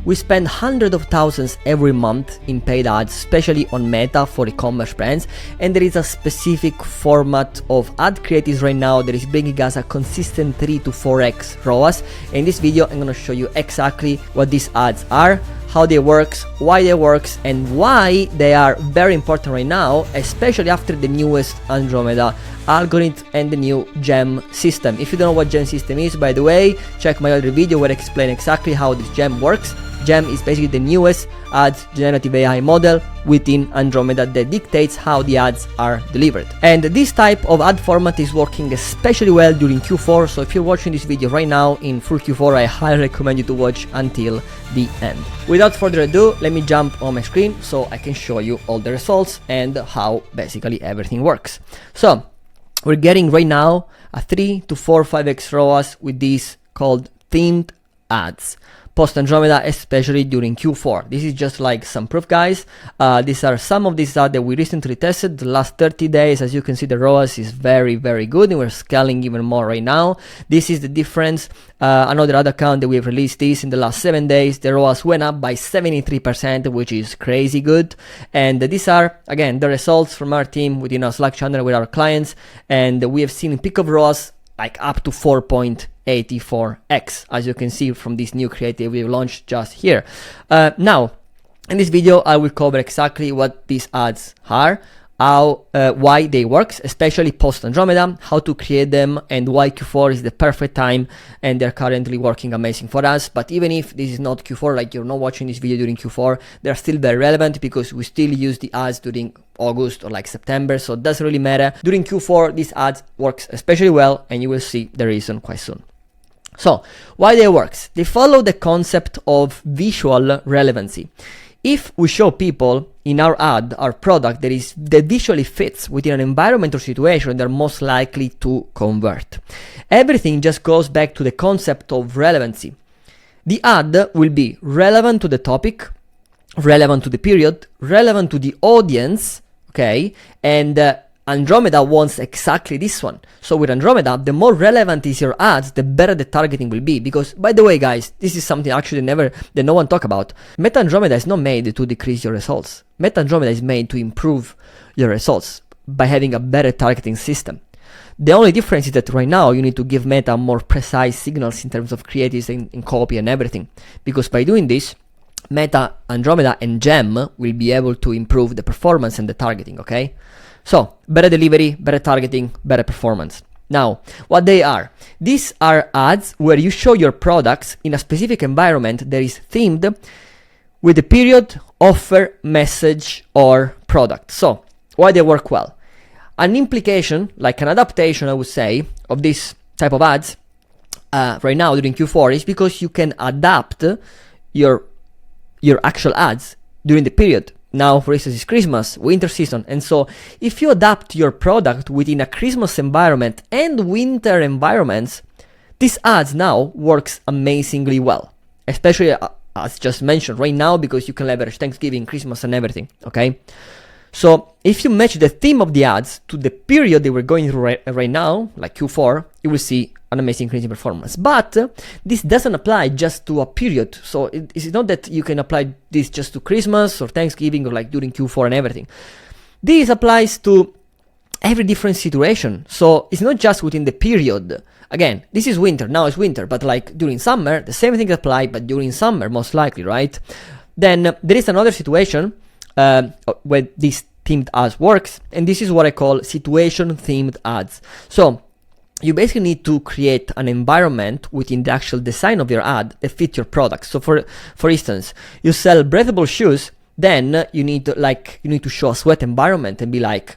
We spend hundreds of thousands every month in paid ads, especially on Meta for e-commerce brands, and there is a specific format of ad creatives right now that is bringing us a consistent 3 to 4x ROAS. In this video, I'm gonna show you exactly what these ads are, how they works, why they works, and why they are very important right now, especially after the newest Andromeda algorithm and the new gem system. If you don't know what gem system is, by the way, check my other video where I explain exactly how this gem works. Gem is basically the newest ads generative AI model within Andromeda that dictates how the ads are delivered. And this type of ad format is working especially well during Q4, so if you're watching this video right now in full Q4, I highly recommend you to watch until the end. Without further ado, let me jump on my screen so I can show you all the results and how basically everything works. So we're getting right now a 3 to 4 5x ROAS with these called themed ads. Post Andromeda, especially during Q4. This is just like some proof, guys. These are some of these ads that we recently tested the last 30 days. As you can see, the ROAS is very, very good, and we're scaling even more right now. This is the difference. Another ad account that we've released this in the last 7 days. The ROAS went up by 73%, which is crazy good. And these are, again, the results from our team within our Slack channel with our clients. And we have seen peak of ROAS like up to 4.84x, as you can see from this new creative we launched just here. Now, in this video, I will cover exactly what these ads are, how, why they work, especially post Andromeda, how to create them, and why Q4 is the perfect time, and they're currently working amazing for us. But even if this is not Q4, like you're not watching this video during Q4, they're still very relevant because we still use the ads during August or like September, so it doesn't really matter. During Q4, these ads works especially well, and you will see the reason quite soon. So, why they works? They follow the concept of visual relevancy. If we show people in our ad, our product that visually fits within an environment or situation, they're most likely to convert. Everything just goes back to the concept of relevancy. The ad will be relevant to the topic, relevant to the period, relevant to the audience, okay? And Andromeda wants exactly this one. So with Andromeda, the more relevant is your ads, the better the targeting will be. Because, by the way, guys, this is something actually that no one talk about. Meta Andromeda is not made to decrease your results. Meta Andromeda is made to improve your results by having a better targeting system. The only difference is that right now you need to give Meta more precise signals in terms of creatives and copy and everything. Because by doing this, Meta, Andromeda, and Gem will be able to improve the performance and the targeting, okay? So, better delivery, better targeting, better performance. Now, what they are? These are ads where you show your products in a specific environment that is themed with the period, offer, message, or product. So, why they work well? An implication, like an adaptation, I would say, of this type of ads right now during Q4 is because you can adapt your actual ads during the period. Now, for instance, it's Christmas, winter season, and so if you adapt your product within a Christmas environment and winter environments, these ads now works amazingly well, especially as just mentioned right now, because you can leverage Thanksgiving, Christmas, and everything, okay? So if you match the theme of the ads to the period that we're going through right now, like Q4, you will see an amazing increase in performance. But this doesn't apply just to a period. So it's not that you can apply this just to Christmas or Thanksgiving or like during Q4 and everything. This applies to every different situation. So it's not just within the period. Again, this is winter, now it's winter, but like during summer, the same thing applies, but during summer, most likely, right? Then there is another situation where this themed ads works, and this is what I call situation themed ads. So you basically need to create an environment within the actual design of your ad that fits your product. So for instance, you sell breathable shoes, then you need to show a sweat environment and be like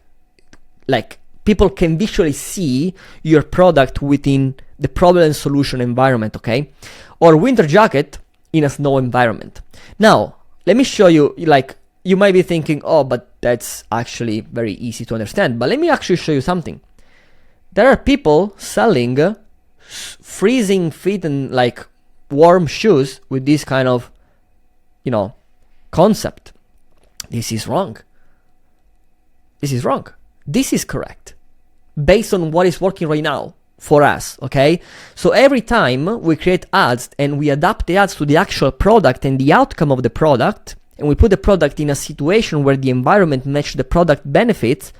people can visually see your product within the problem and solution environment, okay? Or winter jacket in a snow environment. Now, let me show you, like, you might be thinking, oh, but that's actually very easy to understand. But let me actually show you something. There are people selling freezing fit and like warm shoes with this kind of, concept. This is wrong. This is wrong. This is correct. Based on what is working right now for us, okay? So every time we create ads and we adapt the ads to the actual product and the outcome of the product, and we put the product in a situation where the environment matches the product benefits,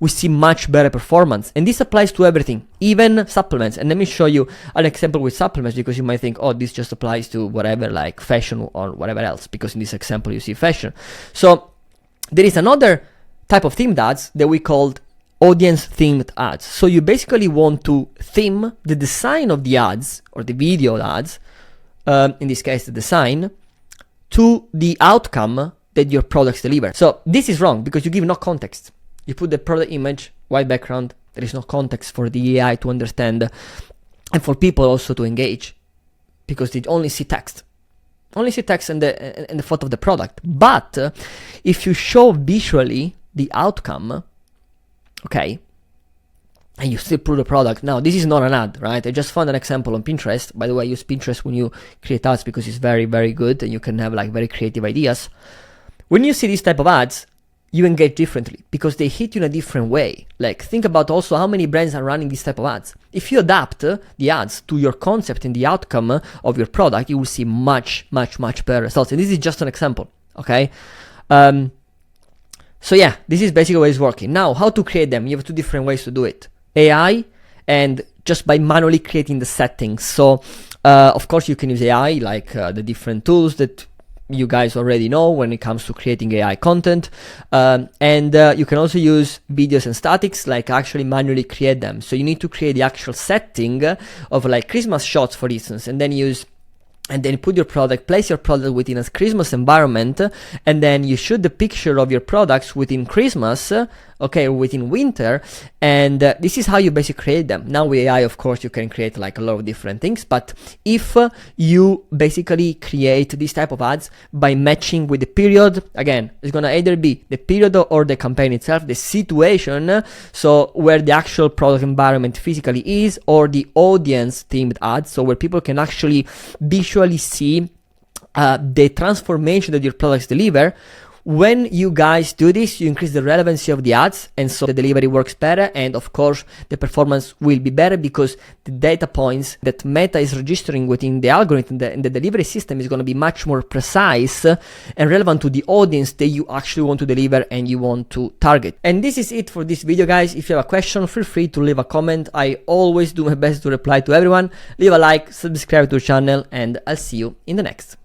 we see much better performance. And this applies to everything, even supplements. And let me show you an example with supplements, because you might think, oh, this just applies to whatever, like fashion or whatever else, because in this example you see fashion. So there is another type of themed ads that we called audience themed ads. So you basically want to theme the design of the ads or the video ads, in this case the design, to the outcome that your products deliver. So this is wrong because you give no context. You put the product image, white background, there is no context for the AI to understand and for people also to engage, because they only see text. Only see text and the photo of the product. But if you show visually the outcome, okay, and you still put the product. Now, this is not an ad, right? I just found an example on Pinterest. By the way, I use Pinterest when you create ads because it's very, very good and you can have like very creative ideas. When you see these type of ads, you engage differently because they hit you in a different way. Like, think about also how many brands are running this type of ads. If you adapt the ads to your concept and the outcome of your product, you will see much, much, much better results. And this is just an example, okay? So yeah, this is basically what is working. Now, how to create them? You have two different ways to do it. AI and just by manually creating the settings. So, of course, you can use AI, like the different tools that you guys already know when it comes to creating AI content. And you can also use videos and statics, like actually manually create them. So you need to create the actual setting of like Christmas shots, for instance, and then put your product, place your product within a Christmas environment, and then you shoot the picture of your products within Christmas, okay, within winter, and this is how you basically create them. Now with AI, of course, you can create like a lot of different things, but if you basically create this type of ads by matching with the period, again, it's gonna either be the period or the campaign itself, the situation, so where the actual product environment physically is, or the audience themed ads, so where people can actually visually see the transformation that your products deliver. When you guys do this, you increase the relevancy of the ads, and so the delivery works better, and of course the performance will be better because the data points that Meta is registering within the algorithm and the delivery system is going to be much more precise and relevant to the audience that you actually want to deliver and you want to target. And this is it for this video, guys. If you have a question, feel free to leave a comment. I always do my best to reply to everyone. Leave a like, subscribe to the channel, and I'll see you in the next.